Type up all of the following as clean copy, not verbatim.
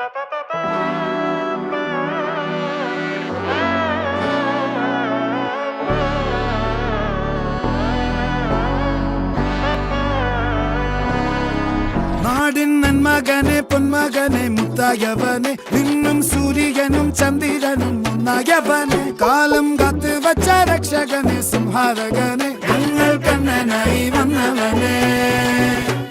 നാടിൻ നന്മകനെ പൊന്മകനെ മുത്തായവനെ നിന്നും സൂര്യനും ചന്ദ്രനും ഒന്നായവനെ കാലം കാത്ത് വച്ച രക്ഷകനെ സംഹാരകനെ ഞങ്ങൾ കണ്ണനായി വന്നവനെ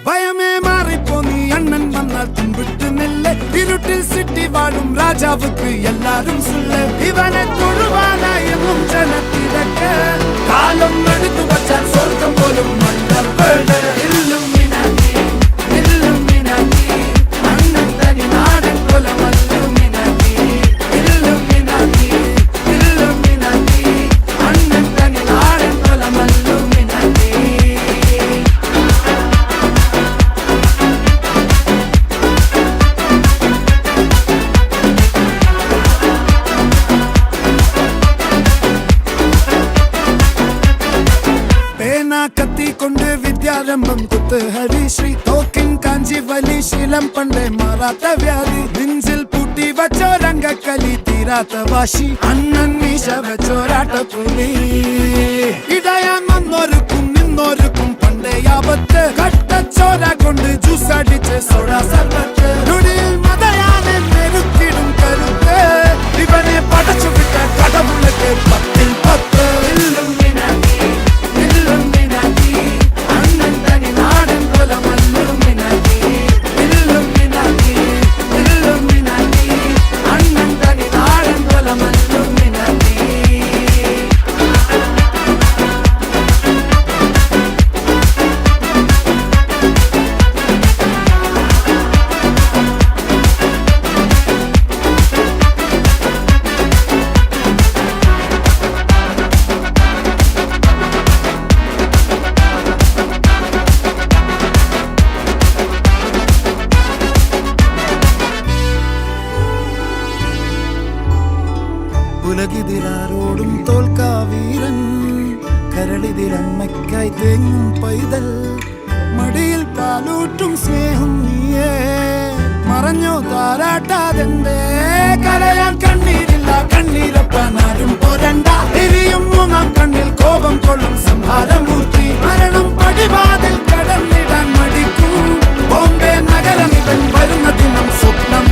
ഭയമേ മാറിപ്പോ നീ അണ്ണൻ വന്നാൽ തുമ്പിട്ട് നില്ല ഇരുട്ടിൽ സിറ്റി വാഴും രാജാവുക്ക് എല്ലാരും സുല്ല ഇവനെ തൊഴുവാനായി എന്നും ജനത്തിരക്ക് കാലം എടുത്തു വച്ചാൽ സ്വർഗം പോലും മണ്ണ കത്തിക്കൊണ്ട് വിദ്യാരംഭം കുത്ത് ഹരിശ്രീ തോക്കിൻ കാഞ്ചി വലി ശീലം പണ്ടേ മാറാത്ത വ്യാധി നെഞ്ചിൽ പൂട്ടി വച്ചോരംഗക്കലി തീരാത്ത വാശി അണ്ണൻ മീശ വെച്ചോരാട്ടപ്പുലി ഇടയാൻ വന്നോർക്കും നിന്നോർക്കും പണ്ടേ ആപത്ത് കട്ടച്ചോര കൊണ്ട് ജ്യൂസ് അടിച്ച് സോഡാ സർബത്ത് നുടിയിൽ മതയാനെ നെരുക്കിടും കരുത്ത് ഇവനെ പടച്ചു വിട്ട കടമുളക്ക് 10-ൽ 10 ഉലകിതിരാരോടും തോൽക്കാ വീരൻ കരളിതിരമ്മയ്ക്കായി തേങ്ങും പൈതൽ മടിയിൽ പാലൂട്ടും സ്നേഹം നീയേ മറഞ്ഞോ താരാട്ടാതെന്തേ കരയാൻ കണ്ണീരില്ല കണ്ണീരപ്പനാരും പോരണ്ട എരിയും മൂന്നാം കണ്ണിൽ കോപം കൊള്ളും സംഹാരമൂർത്തി മരണം പടിവാതിൽ കടന്നിടാൻ മടിക്കും ബോംബെ നഗരം ഇവൻ വരുന്ന ദിനം സ്വപ്നം